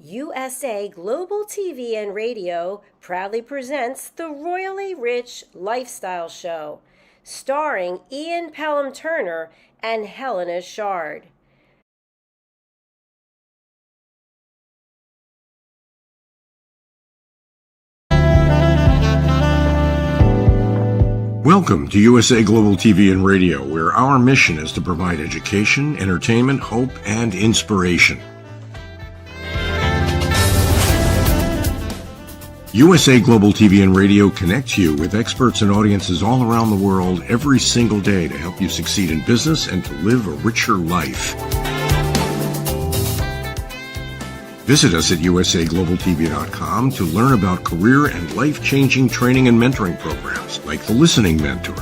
USA Global TV and Radio proudly presents the Royally Rich Lifestyle Show, starring Ian Pelham Turner and Helena Chard. Welcome to USA Global TV and Radio, where our mission is to provide education, entertainment, hope, and inspiration. USA Global TV and Radio connects you with experts and audiences all around the world every single day to help you succeed in business and to live a richer life. Visit us at usaglobaltv.com to learn about career and life-changing training and mentoring programs like the Listening Mentor.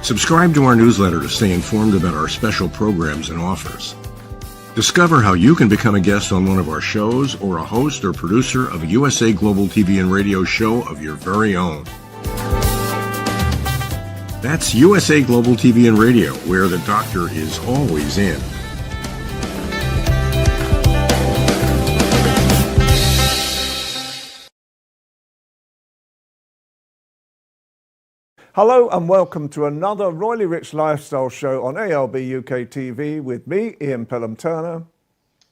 Subscribe to our newsletter to stay informed about our special programs and offers. Discover how you can become a guest on one of our shows or a host or producer of a USA Global TV and Radio show of your very own. That's USA Global TV and Radio, where the doctor is always in. Hello and welcome to another Royally Rich Lifestyle show on ALB UK TV with me, Ian Pelham Turner.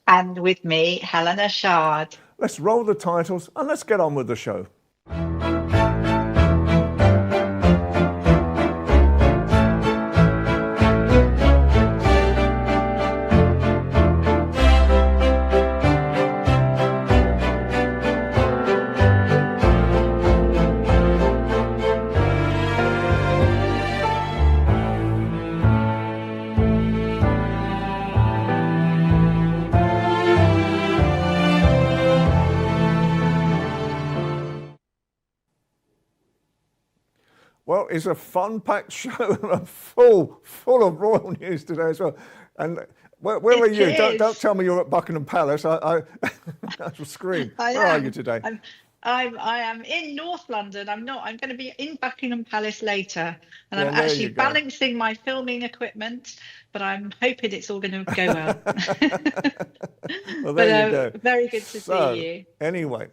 And with me, Helena Chard. Let's roll the titles and let's get on with the show. Well, it's a fun-packed show and full of royal news today as well. And where are you? Don't tell me you're at Buckingham Palace. I will scream. Where are you today? I am in North London. I'm not. I'm going to be in Buckingham Palace later, and I'm actually balancing my filming equipment. But I'm hoping it's all going to go well. Well, there you go. Very good to see you. Anyway.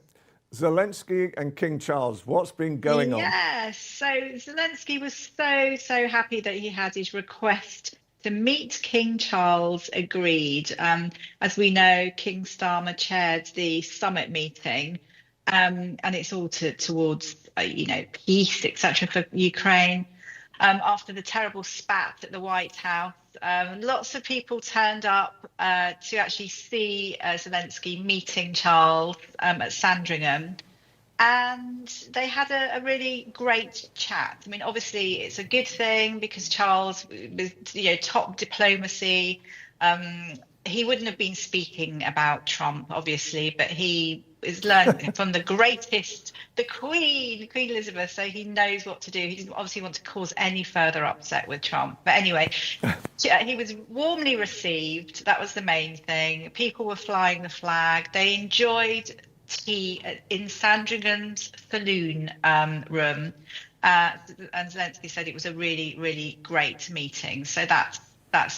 Zelensky and King Charles, what's been going on? Yes, so Zelensky was so happy that he had his request to meet King Charles agreed. As we know, King Starmer chaired the summit meeting, and it's all towards peace, etc. for Ukraine. After the terrible spat at the White House, lots of people turned up to actually see Zelensky meeting Charles at Sandringham, and they had a really great chat. I mean, obviously, it's a good thing because Charles was, top diplomacy. He wouldn't have been speaking about Trump, obviously, but he is learned from the greatest, the Queen Elizabeth, so he knows what to do. He doesn't obviously want to cause any further upset with Trump. But anyway, he was warmly received. That was the main thing. People were flying the flag. They enjoyed tea in Sandringham's saloon room. And Zelensky said it was a really, really great meeting. So that's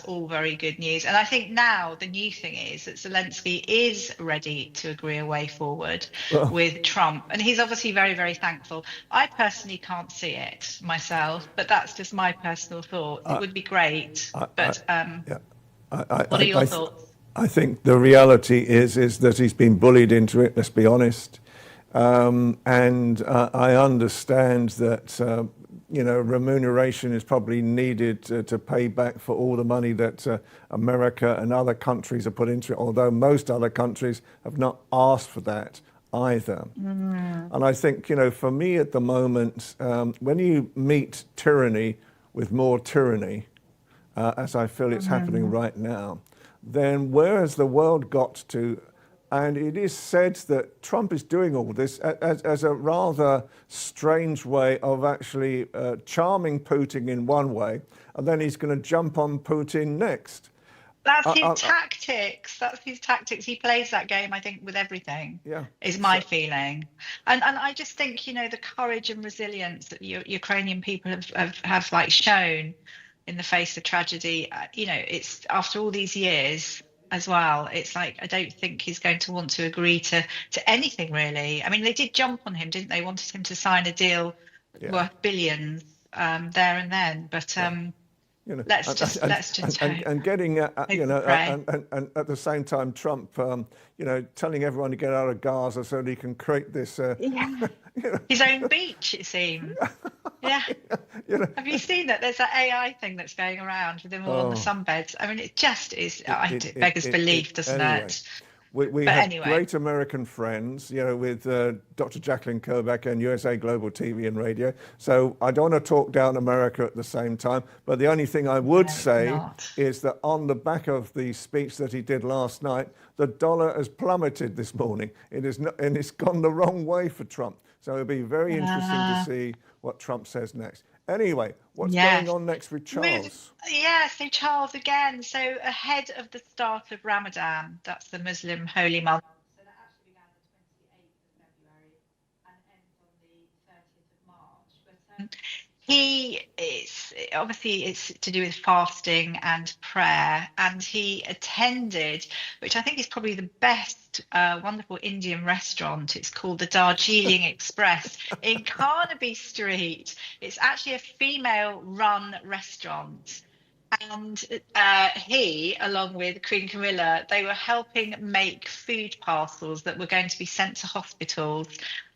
all very good news. And I think now the new thing is that Zelensky is ready to agree a way forward with Trump. And he's obviously very, very thankful. I personally can't see it myself, but that's just my personal thoughts. It would be great. What are your thoughts? I think the reality is that he's been bullied into it, let's be honest. And I understand that remuneration is probably needed to pay back for all the money that America and other countries have put into it, although most other countries have not asked for that either. And I think, for me at the moment, when you meet tyranny with more tyranny, as I feel it's happening right now, then where has the world got to? And it is said that Trump is doing all this as a rather strange way of actually charming Putin in one way, and then he's going to jump on Putin next. That's his tactics. That's his tactics. He plays that game, I think, with everything. Yeah, is my feeling. And I just think, the courage and resilience that Ukrainian people have shown in the face of tragedy. It's after all these years. as well. It's like, I don't think he's going to want to agree to anything really. I mean, they did jump on him, didn't they? Wanted him to sign a deal worth billions there and then. But let's just hope. And getting and at the same time, Trump, telling everyone to get out of Gaza so that he can create this. His own beach, it seems. Yeah. Have you seen that? There's that AI thing that's going around with them all on the sunbeds. I mean, it just is. It beggars belief, doesn't it? We have great American friends, with Dr. Jacalyn Kovac and USA Global TV and Radio. So I don't want to talk down America at the same time. But the only thing I would say is that on the back of the speech that he did last night, the dollar has plummeted this morning. It is not, and it's gone the wrong way for Trump. So it'll be very interesting to see what Trump says next. Anyway, what's going on next with Charles? So Charles again. So ahead of the start of Ramadan, that's the Muslim holy month. So that actually began the 28th of February and ends on the 30th of March. But it's to do with fasting and prayer, and he attended, which I think is probably the best wonderful Indian restaurant. It's called the Darjeeling Express in Carnaby Street. It's actually a female-run restaurant. And he, along with Queen Camilla, they were helping make food parcels that were going to be sent to hospitals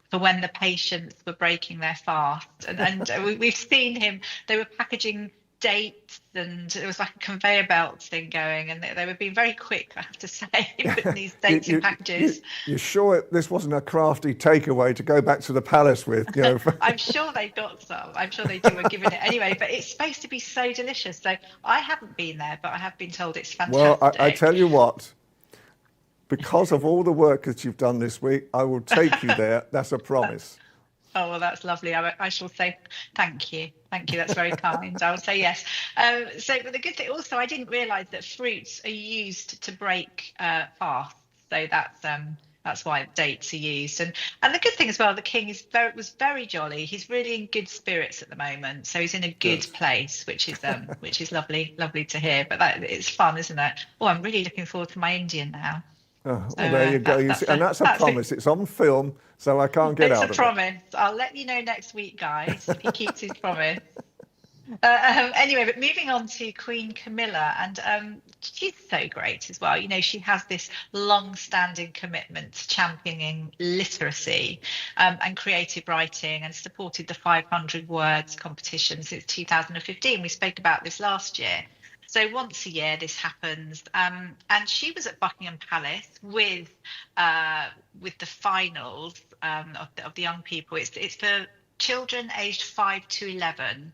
for when the patients were breaking their fast. And we've seen him, they were packaging dates, and it was like a conveyor belt thing going, and they were being very quick, I have to say, putting these dates in packages. You're sure this wasn't a crafty takeaway to go back to the palace with? I'm sure they got some. I'm sure they were giving it anyway, but it's supposed to be so delicious. So I haven't been there, but I have been told it's fantastic. Well, I tell you what, because of all the work that you've done this week, I will take you there. That's a promise. Oh, well, that's lovely. I shall say thank you. Thank you. That's very kind. I will say yes. But the good thing also, I didn't realise that fruits are used to break fasts. So that's why dates are used. And the good thing as well, the king was very jolly. He's really in good spirits at the moment. So he's in a good place, which is lovely to hear. But it's fun, isn't it? Oh, I'm really looking forward to my Indian now. Oh, well, there you go. And that's a promise. It's on film, so I can't get out of it. It's a promise. I'll let you know next week, guys, if he keeps his promise. Anyway, but moving on to Queen Camilla, and she's so great as well. She has this long-standing commitment to championing literacy and creative writing, and supported the 500 words competition since 2015. We spoke about this last year. So once a year this happens, and she was at Buckingham Palace with the finals of the young people. It's for children aged 5 to 11,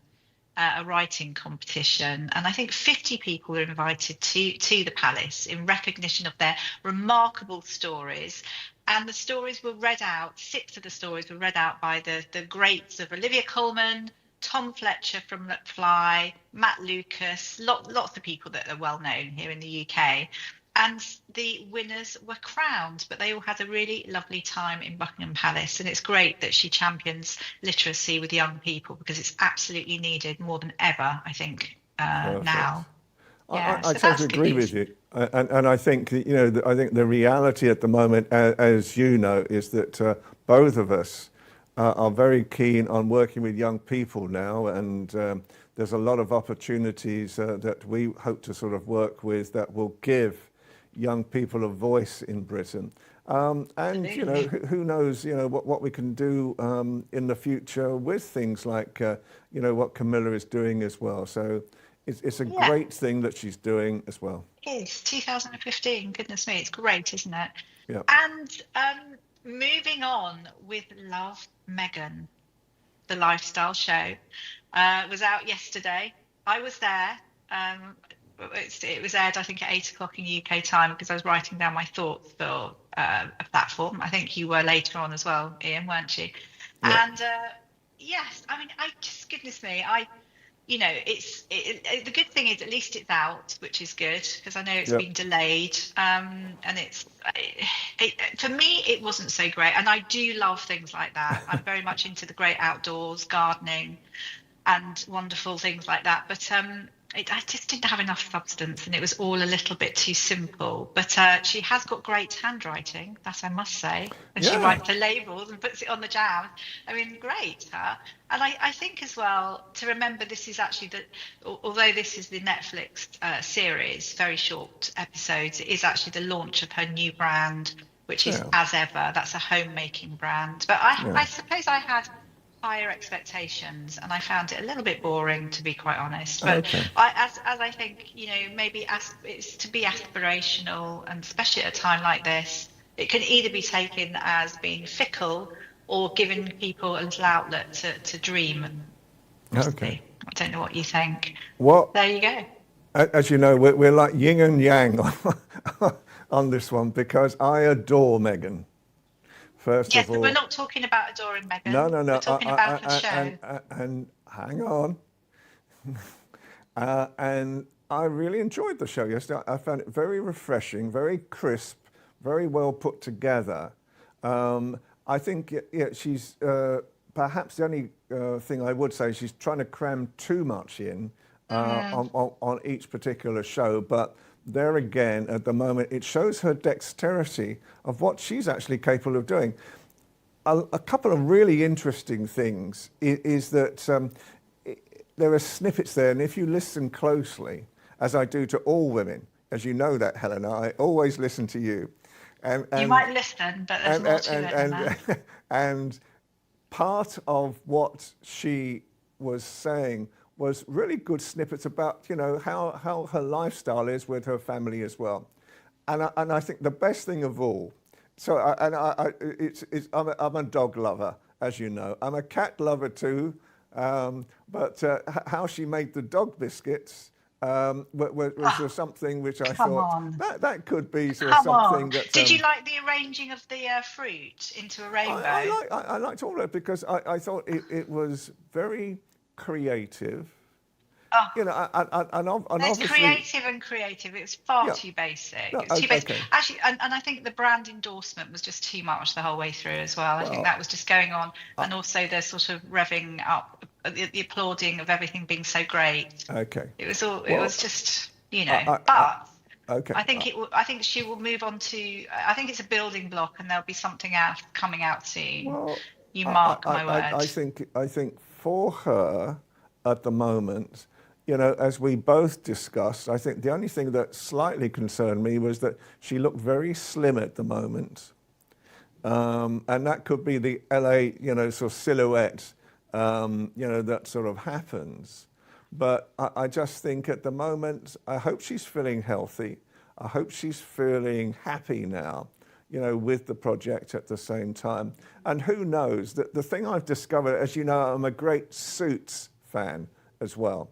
a writing competition, and I think 50 people were invited to the palace in recognition of their remarkable stories. And the stories were read out. 6 of the stories were read out by the greats of Olivia Colman, Tom Fletcher from Let Fly, Matt Lucas, lots of people that are well known here in the UK. And the winners were crowned, but they all had a really lovely time in Buckingham Palace. And it's great that she champions literacy with young people, because it's absolutely needed more than ever, I think, now. I totally agree with you. And I think, I think the reality at the moment, as you know, is that both of us are very keen on working with young people now, and there's a lot of opportunities that we hope to sort of work with that will give young people a voice in Britain. And who knows, what we can do in the future with things like what Camilla is doing as well. So it's a great thing that she's doing as well. It is 2015. Goodness me, it's great, isn't it? Yeah. And moving on with Love, Meghan, the lifestyle show, was out yesterday. I was there. It was aired, I think, at 8 o'clock in UK time, because I was writing down my thoughts for a platform. I think you were later on as well, Ian, weren't you? Yeah. And yes, I mean, goodness me, the good thing is at least it's out, which is good, because I know it's been delayed, and for me it wasn't so great, and I do love things like that. I'm very much into the great outdoors, gardening and wonderful things like that, but I just didn't have enough substance, and it was all a little bit too simple. But she has got great handwriting, that I must say. And she writes the labels and puts it on the jam. I mean, great, huh? And I think as well, to remember, this is actually although this is the Netflix series, very short episodes, it is actually the launch of her new brand, which is As Ever. That's a homemaking brand. But I suppose I had higher expectations, and I found it a little bit boring, to be quite honest. But as I think, maybe it's to be aspirational, and especially at a time like this, it can either be taken as being fickle or giving people a little outlet to dream. Okay. I don't know what you think. Well, there you go. As you know, we're like yin and yang on this one, because I adore Meghan. First of all, we're not talking about adoring Meghan. No. We're talking about the show. And hang on. And I really enjoyed the show yesterday. I found it very refreshing, very crisp, very well put together. I think she's perhaps the only thing I would say, she's trying to cram too much in on each particular show. But there again, at the moment, it shows her dexterity of what she's actually capable of doing. A couple of really interesting things is that there are snippets there, and if you listen closely, as I do to all women, as you know that, Helena, I always listen to you. And you might listen, but there's more to it than that. And part of what she was saying was really good snippets about, how her lifestyle is with her family as well. And I think the best thing of all, I'm a dog lover, as you know. I'm a cat lover too, but how she made the dog biscuits was something which I thought that could be something that. Did you like the arranging of the fruit into a rainbow? I liked all of it, because I thought it was very creative. And it's creative. It was far too basic. It was too basic. Okay. Actually, and I think the brand endorsement was just too much the whole way through as well. I think that was just going on, and also the sort of revving up, the applauding of everything being so great. Okay. It was all. It was just, but. Okay. I think she will move on to. I think it's a building block, and there'll be something else coming out soon. Well, you mark my word. I think for her at the moment, as we both discussed, I think the only thing that slightly concerned me was that she looked very slim at the moment, and that could be the LA, sort of silhouette, that sort of happens. But I just think at the moment, I hope she's feeling healthy. I hope she's feeling happy now, with the project at the same time. And who knows, the thing I've discovered, as you know, I'm a great Suits fan as well.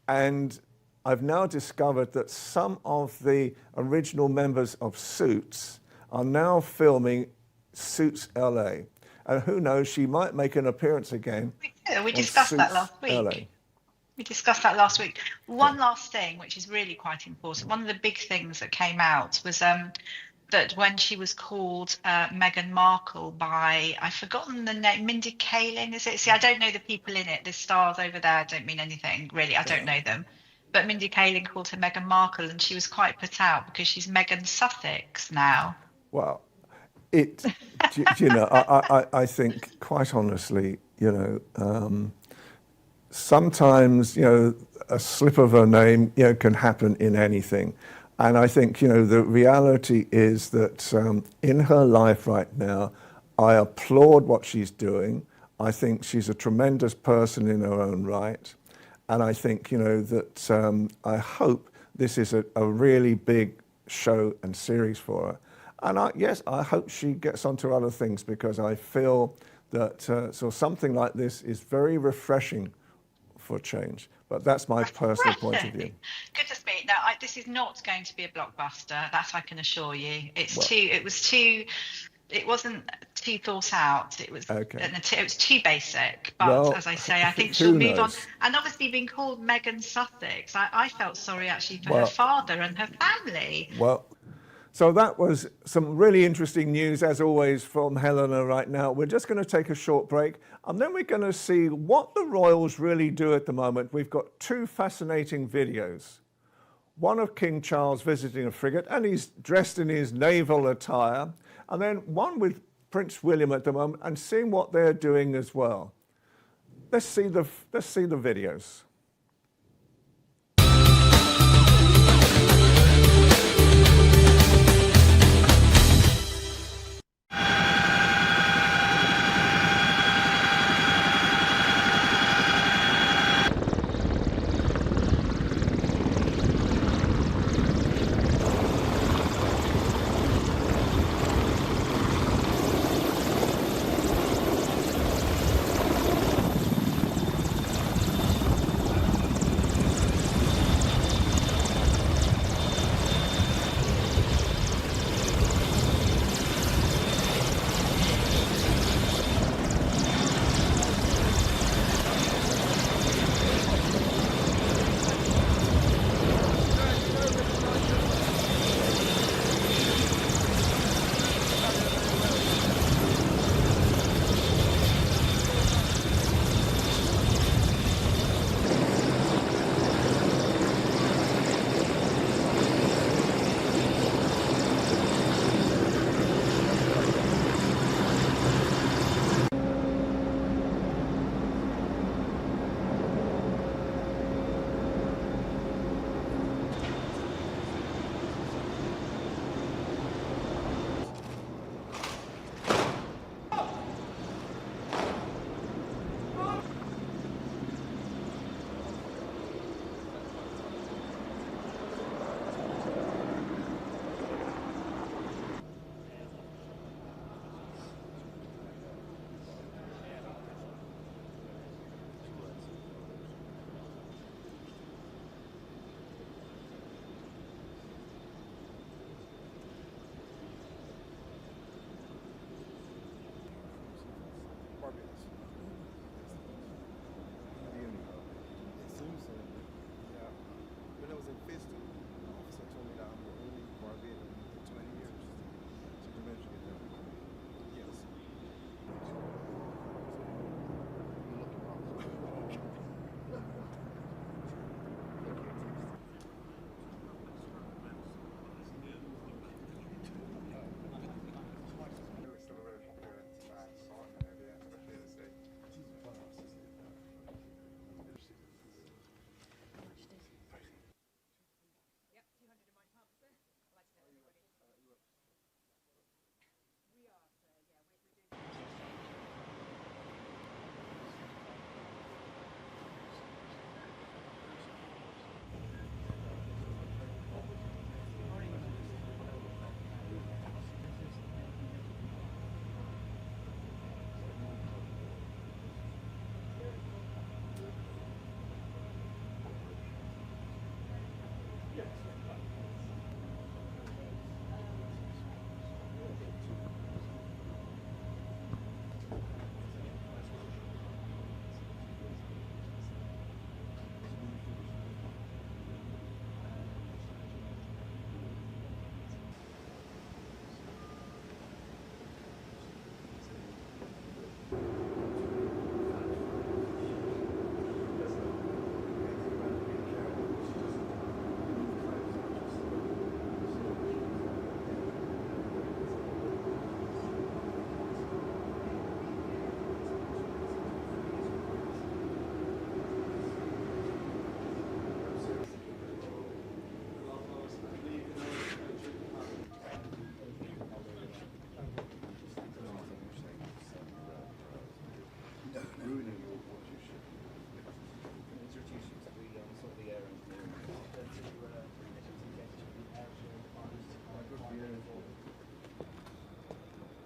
And I've now discovered that some of the original members of Suits are now filming Suits LA. And who knows, she might make an appearance again. We discussed that last week. LA. We discussed that last week. One last thing, which is really quite important. One of the big things that came out was that when she was called Meghan Markle by, I've forgotten the name, Mindy Kaling, is it? See, I don't know the people in it. The stars over there don't mean anything, really. I don't know them. But Mindy Kaling called her Meghan Markle, and she was quite put out because she's Meghan Sussex now. Well, I think, quite honestly, sometimes, a slip of a name, can happen in anything. And I think, the reality is that in her life right now, I applaud what she's doing. I think she's a tremendous person in her own right. And I think, that I hope this is a really big show and series for her. And I hope she gets onto other things, because I feel that something like this is very refreshing for change. But that's my personal point of view. Goodness me! No, this is not going to be a blockbuster. That I can assure you. It wasn't too thought out. It was. Okay. It was too basic. But as I say, I think she'll move on. And obviously, being called Meghan Sussex, I felt sorry actually for her father and her family. Well, So that was some really interesting news, as always, from Helena right now. We're just going to take a short break, and then we're going to see what the royals really do at the moment. We've got two fascinating videos. One of King Charles visiting a frigate, and he's dressed in his naval attire, and then one with Prince William at the moment, and seeing what they're doing as well. Let's see the videos.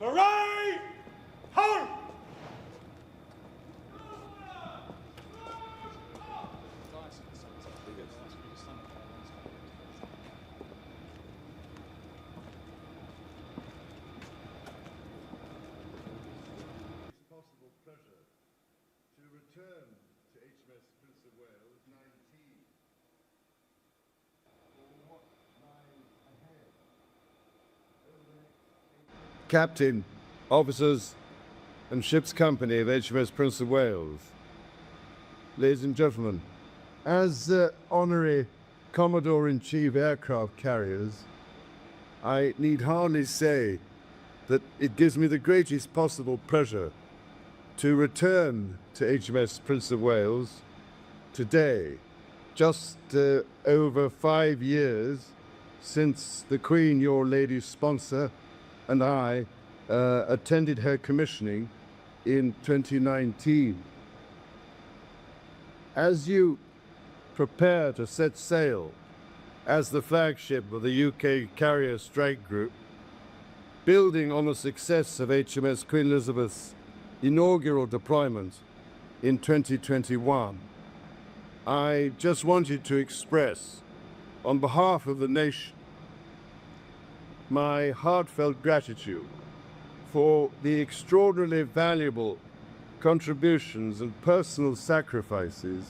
Hooray! Ho! Possible pleasure to return to HMS Prince of Wales 19 for what lies ahead. captain, officers, and ship's company of HMS Prince of Wales. Ladies and gentlemen, as Honorary Commodore-in-Chief aircraft carriers, I need hardly say that it gives me the greatest possible pleasure to return to HMS Prince of Wales today, just over 5 years since the Queen, your lady's sponsor, and I attended her commissioning in 2019. As you prepare to set sail as the flagship of the UK Carrier Strike Group, building on the success of HMS Queen Elizabeth's inaugural deployment in 2021, I just wanted to express, on behalf of the nation, my heartfelt gratitude for the extraordinarily valuable contributions and personal sacrifices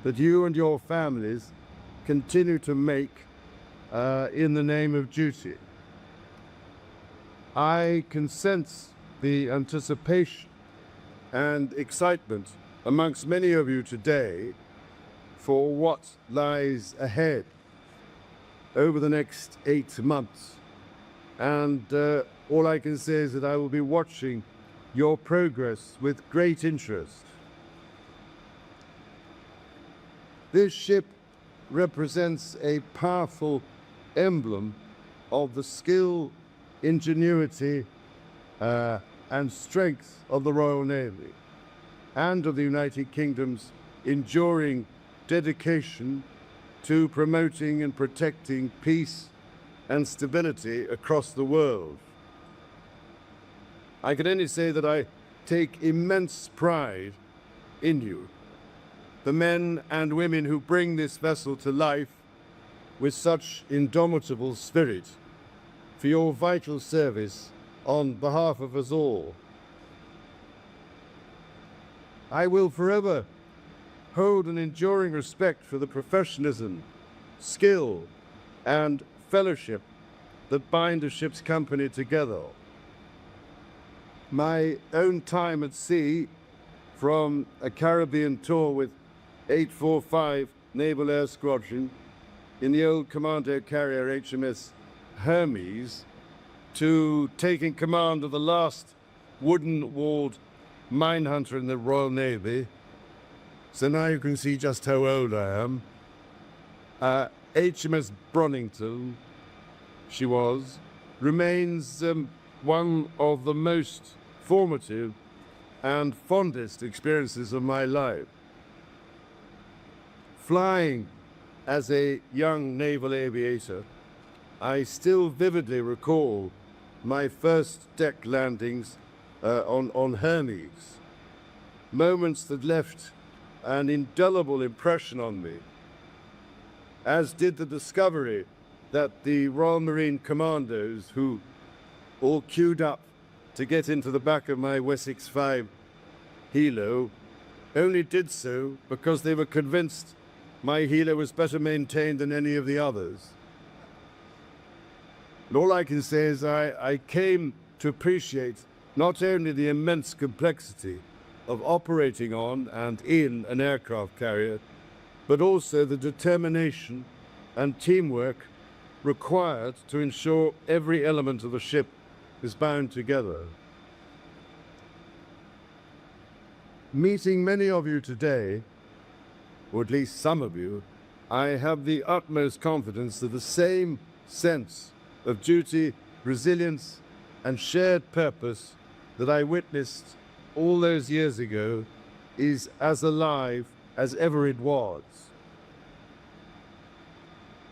that you and your families continue to make in the name of duty. I can sense the anticipation and excitement amongst many of you today for what lies ahead over the next 8 months. And all I can say is that I will be watching your progress with great interest. This ship represents a powerful emblem of the skill, ingenuity, and strength of the Royal Navy and of the United Kingdom's enduring dedication to promoting and protecting peace and stability across the world. I can only say that I take immense pride in you, the men and women who bring this vessel to life with such indomitable spirit, for your vital service on behalf of us all. I will forever hold an enduring respect for the professionalism, skill, and fellowship that bind a ship's company together. My own time at sea, from a Caribbean tour with 845 Naval Air Squadron in the old commando carrier HMS Hermes, to taking command of the last wooden-walled minehunter in the Royal Navy. So now you can see just how old I am. HMS Bronington, she was, remains one of the most formative and fondest experiences of my life. Flying as a young naval aviator, I still vividly recall my first deck landings on Hermes, moments that left an indelible impression on me, as did the discovery that the Royal Marine Commandos, who all queued up to get into the back of my Wessex 5 helo, only did so because they were convinced my helo was better maintained than any of the others. And all I can say is I came to appreciate not only the immense complexity of operating on and in an aircraft carrier, but also the determination and teamwork required to ensure every element of the ship is bound together. Meeting many of you today, or at least some of you, I have the utmost confidence that the same sense of duty, resilience, and shared purpose that I witnessed all those years ago is as alive as ever it was.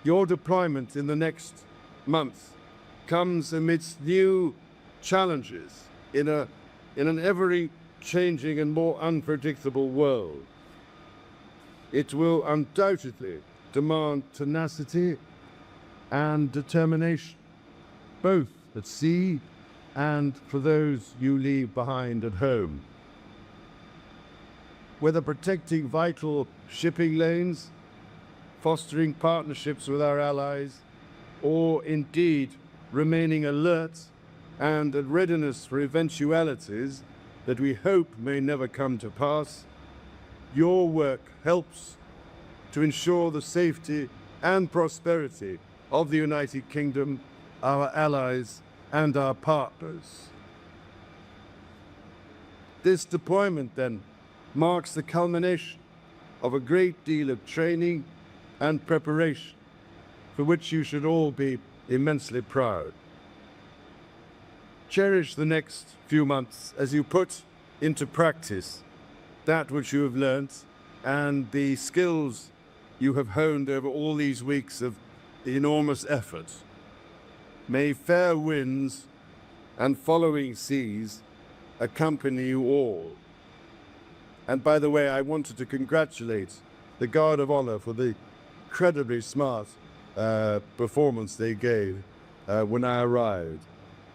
Your deployment in the next month comes amidst new challenges in an ever-changing and more unpredictable world. It will undoubtedly demand tenacity and determination, both at sea and for those you leave behind at home. Whether protecting vital shipping lanes, fostering partnerships with our allies, or indeed remaining alert and a readiness for eventualities that we hope may never come to pass, your work helps to ensure the safety and prosperity of the United Kingdom, our allies, and our partners. This deployment, then, marks the culmination of a great deal of training and preparation, for which you should all be immensely proud. Cherish the next few months as you put into practice that which you have learnt and the skills you have honed over all these weeks of enormous effort. May fair winds and following seas accompany you all. And by the way, I wanted to congratulate the Guard of Honor for the incredibly smart performance they gave when I arrived.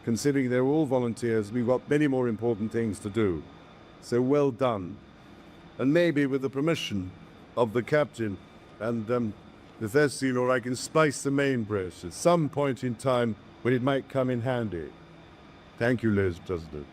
Considering they're all volunteers, we've got many more important things to do. So well done. And maybe with the permission of the captain and the first sea lord, I can splice the main brace at some point in time when it might come in handy. Thank you, ladies and gentlemen.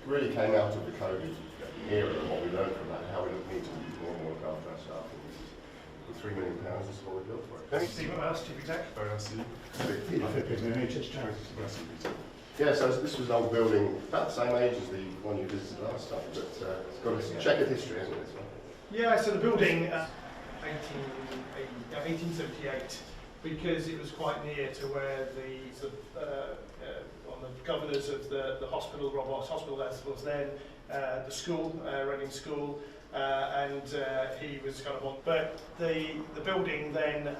Really came out of the COVID era and what we learned from that, how we need to more and more look after our staff. For £3 million, this is what we built for it. Thanks, Stephen. Chief Executive. Very nice to see you. I think it's an NHS charity. Yeah, so this was an old building, about the same age as the one you visited last time, but it's got a checkered history, hasn't it, this one? Yeah, so the building, 1878, because it was quite near to where one of the governors of the hospital, Rob Ross Hospital, as was then the school, running school, and he was kind of on. But the building then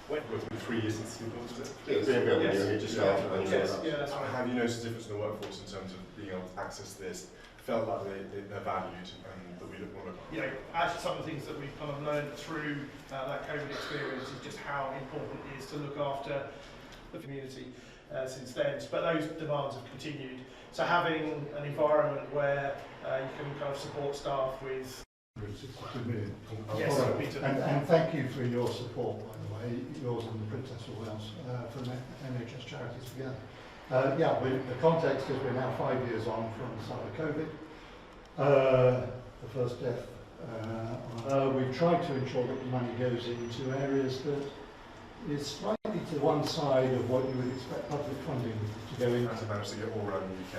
went. It's been 3 years since it's been built, is it? Yeah, it's been built, yes. just after the That's right. Have you noticed a difference in the workforce in terms of being able to access this? Felt like they're valued and that we look more like. You know, actually some of the things that we've kind of learned through that COVID experience is just how important it is to look after the community since then. But those demands have continued. So having an environment where you can kind of support staff with. Yes, and thank you for your support, by the way, yours and the Princess of Wales from NHS Charities Together. The context is we're now 5 years on from the start of COVID, the first death. We've tried to ensure that the money goes into areas that is slightly to one side of what you would expect public funding to go into. As I managed to get all around the UK.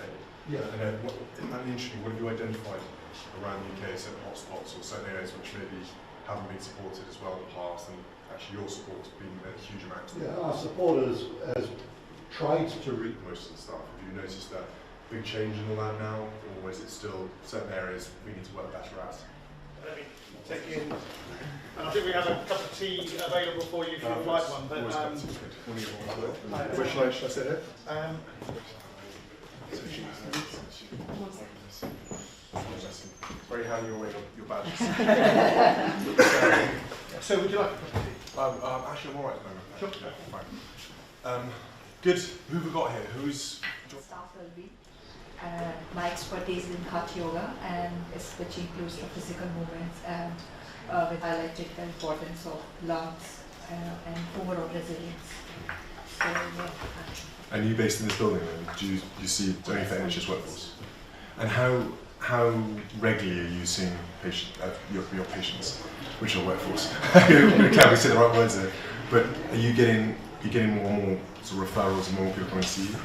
Yeah. And interestingly, what have you identified around the UK, certain hotspots or certain areas which maybe haven't been supported as well in the past, and actually your support has been a huge amount? Yeah, our support has tried to reach most of the staff. Have you noticed that big change in all that now, or is it still certain areas we need to work better at? Let me take you in. And I think we have a cup of tea available for you if you would like one. But, Where should I sit here? Very handy your badges. So would you like? Actually, I'm all right at the moment. Sure. Yeah, fine. Good. Who have we got here? Who's staff wellbeing. My expertise is in heart yoga, and which includes the physical movements and with highlighted the importance of lungs and overall resilience. So yeah. And you based in this building, then? Do you see only for NHS workforce? And how regularly are you seeing your patients, which are workforce? Can't we say the right words there? But are you getting more and more sort of referrals and more people coming to see you?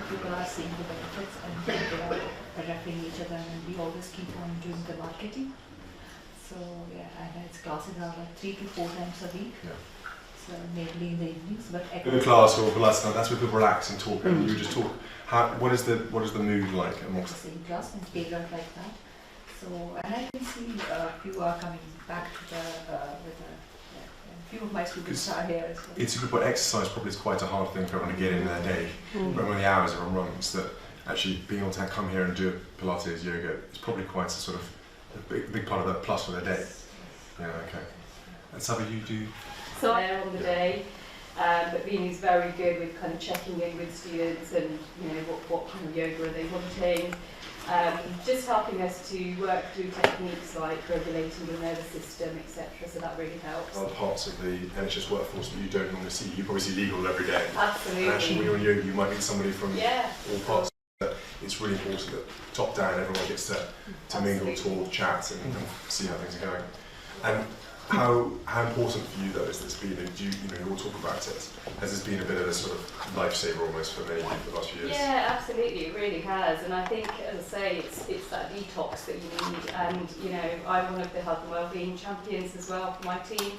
People are seeing the benefits and they are referring each other, and we always keep on doing the marketing. So yeah, and its classes are like 3 to 4 times a week. Yeah. So mainly in the evenings, but in the class or that's where people relax and talk. And you just talk. What is the mood like amongst? The same class and they learn like that. So and I can see few are coming back to the with a few of my students are here as well. It's a good point. Exercise probably is quite a hard thing for everyone to get in their day. But when the hours are on runs, that actually being able to come here and do Pilates, yoga, is probably quite a sort of a big part of the plus for their day. Yeah. Okay. And Sabi, you do. So there on the day, but Vini's very good with kind of checking in with students and what kind of yoga are they wanting, just helping us to work through techniques like regulating the nervous system, etc. So that really helps. Other parts of the NHS workforce that you don't normally see, you probably see legal every day. Absolutely. And actually when you're on yoga, you might meet somebody from all parts. It's really important that top down everyone gets to mingle, talk, chat, and see how things are going. And how important for you though is this been? You all talk about it. Has this been a bit of a sort of lifesaver almost for many people the last few years? Yeah, absolutely, it really has. And I think, as I say, it's that detox that you need. And I'm one of the health and wellbeing champions as well for my team.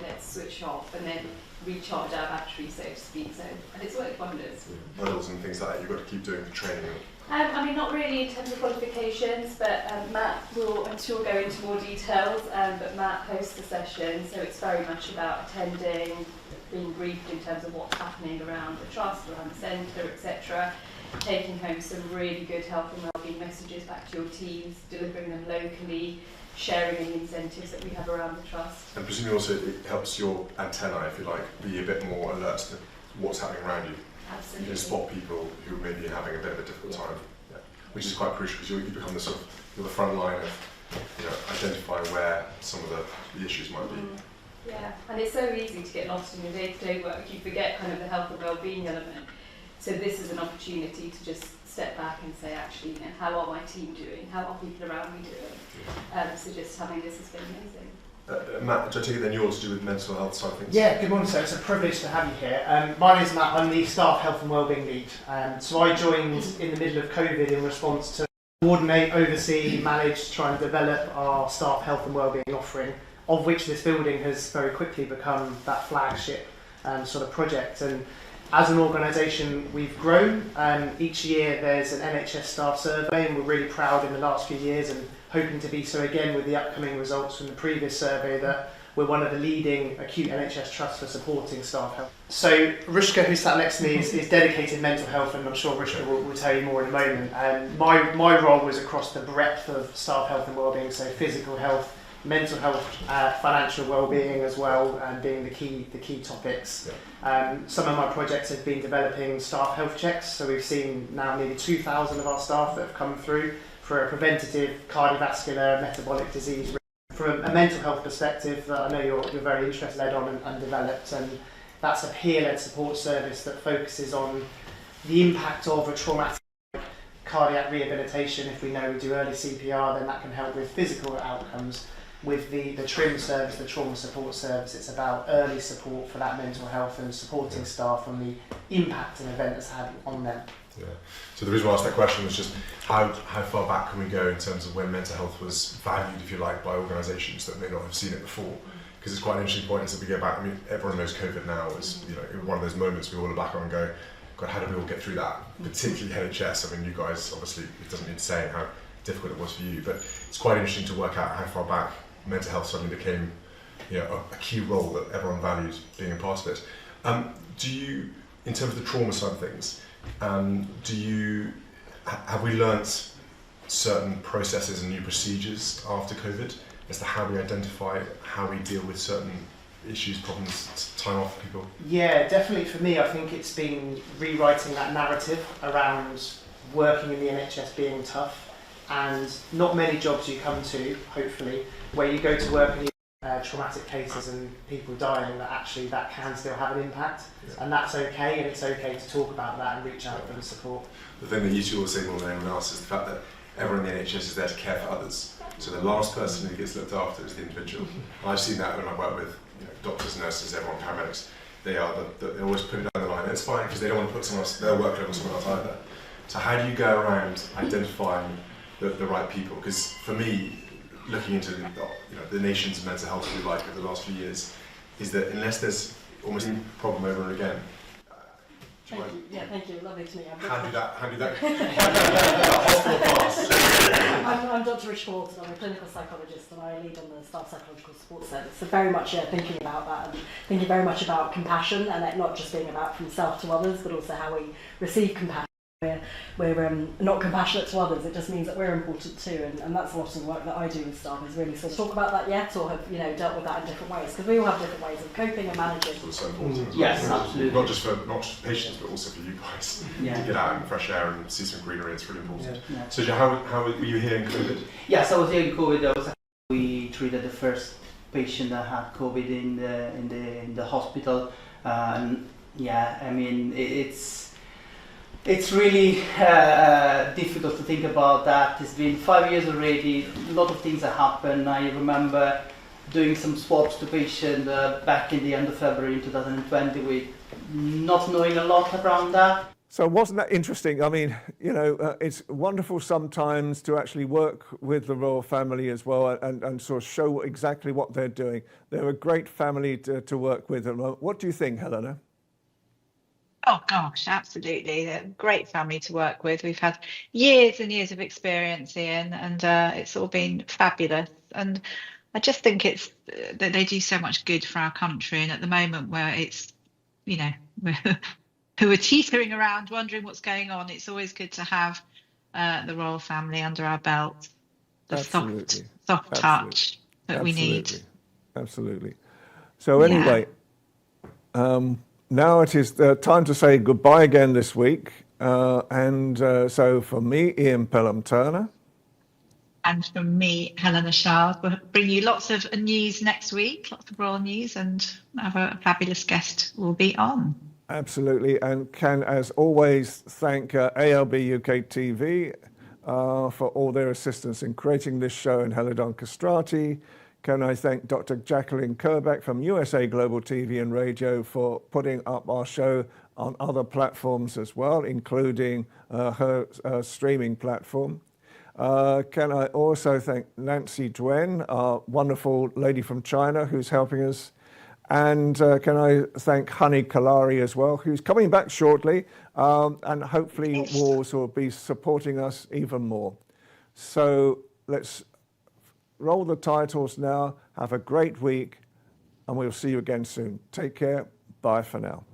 Let's switch off and then recharge our battery, so to speak. And it's worked wonders. Medals and things like that. You've got to keep doing the training. Not really in terms of qualifications, but Matt will, I'm sure, go into more details, but Matt hosts the session, so it's very much about attending, being briefed in terms of what's happening around the trust, around the centre, etc., taking home some really good health and wellbeing messages back to your teams, delivering them locally, sharing any incentives that we have around the trust. And presumably also it helps your antennae, if you like, be a bit more alert to what's happening around you. Absolutely. You can spot people who may be having a bit of a difficult time, which is quite crucial because you become you're the front line of identifying where some of the issues might be. Yeah, and it's so easy to get lost in your day-to-day work. You forget kind of the health and well-being element. So this is an opportunity to just step back and say, actually, how are my team doing? How are people around me doing? So just having this has been amazing. Matt, do I take it then you're to do with mental health side of things? Yeah, good morning sir, it's a privilege to have you here. My name is Matt, I'm the Staff Health and Wellbeing Lead. So I joined in the middle of COVID in response to coordinate, oversee, manage, try and develop our staff health and wellbeing offering, of which this building has very quickly become that flagship sort of project. And as an organisation we've grown. Each year there's an NHS staff survey and we're really proud in the last few years and hoping to be so again with the upcoming results from the previous survey that we're one of the leading acute NHS trusts for supporting staff health. So Rushka, who sat next to me, is dedicated mental health, and I'm sure Rushka will tell you more in a moment. My role was across the breadth of staff health and wellbeing, so physical health, mental health, financial well-being as well, being the key topics. Some of my projects have been developing staff health checks, so we've seen now nearly 2,000 of our staff that have come through for a preventative cardiovascular metabolic disease. From a mental health perspective, that I know you're very interested on and developed, and that's a peer-led support service that focuses on the impact of a traumatic cardiac rehabilitation. If we know we do early CPR, then that can help with physical outcomes. With the TRIM service, the trauma support service, it's about early support for that mental health and supporting staff on the impact an event has had on them. Yeah. So the reason why I asked that question was just how far back can we go in terms of when mental health was valued, if you like, by organisations that may not have seen it before? Because it's quite an interesting point as we go back. I mean, everyone knows COVID now is one of those moments we all look back on and go, God, how do we all get through that? Particularly NHS. I mean, you guys, obviously, it doesn't need saying how difficult it was for you, but it's quite interesting to work out how far back mental health suddenly became, you know, a key role that everyone values being a part of it. Do you, in terms of the trauma side of things, have we learnt certain processes and new procedures after COVID as to how we identify, how we deal with certain issues, problems, time off for people? Yeah, definitely for me, I think it's been rewriting that narrative around working in the NHS being tough, and not many jobs you come to, hopefully, where you go to work and you traumatic cases and people dying, that actually that can still have an impact, and that's okay, and it's okay to talk about that and reach out for the support. The thing that you two always say more than anyone else is the fact that everyone in the NHS is there to care for others. So the last person who gets looked after is the individual. And I've seen that when I work with, you know, doctors, nurses, everyone, paramedics. They always put it down the line. And it's fine because they don't want to put their workload on someone else either. So how do you go around identifying the right people? Because for me, looking into the nation's mental health, if you like, over the last few years, is that unless there's almost a problem over and again. Thank you. Yeah, thank you. Lovely to meet you. How do that? I'm Dr. Chard. I'm a clinical psychologist and I lead on the Staff Psychological Support Service. So very much thinking about that and thinking very much about compassion, and it not just being about from self to others, but also how we receive compassion. We're not compassionate to others, it just means that we're important too, and that's a lot of the work that I do with staff, is really sort of talk about that yet, or have dealt with that in different ways, because we all have different ways of coping and managing. It's so important. Yes, absolutely. Not just for patients, but also for you guys to get out in fresh air and see some greenery. It's really important. Yeah. So how were you here in COVID? Yes, I was here in COVID. We treated the first patient that had COVID in the hospital, and yeah, I mean it's really difficult to think about that. It's been 5 years already, a lot of things have happened. I remember doing some swabs to patients back in the end of February in 2020 with not knowing a lot around that. So wasn't that interesting? I mean, it's wonderful sometimes to actually work with the royal family as well and sort of show exactly what they're doing. They're a great family to work with. What do you think, Helena? Oh gosh, absolutely. They're a great family to work with. We've had years and years of experience, Ian, and it's all been fabulous. And I just think it's that they do so much good for our country. And at the moment where it's, who are teetering around wondering what's going on, it's always good to have the royal family under our belt. The soft touch that we need. Absolutely. So anyway, now it is time to say goodbye again this week. So for me, Ian Pelham Turner. And from me, Helena Chard. We'll bring you lots of news next week, lots of royal news, and a fabulous guest will be on. Absolutely, and can, as always, thank ALB UK TV for all their assistance in creating this show, and Helena Castrati. Can I thank Dr. Jacalyn Kerbeck from USA Global TV and Radio for putting up our show on other platforms as well, including her streaming platform. Can I also thank Nancy Duen, our wonderful lady from China who's helping us. And can I thank Honey Kalari as well, who's coming back shortly and hopefully will sort of be supporting us even more. So let's roll the titles now. Have a great week, and we'll see you again soon. Take care. Bye for now.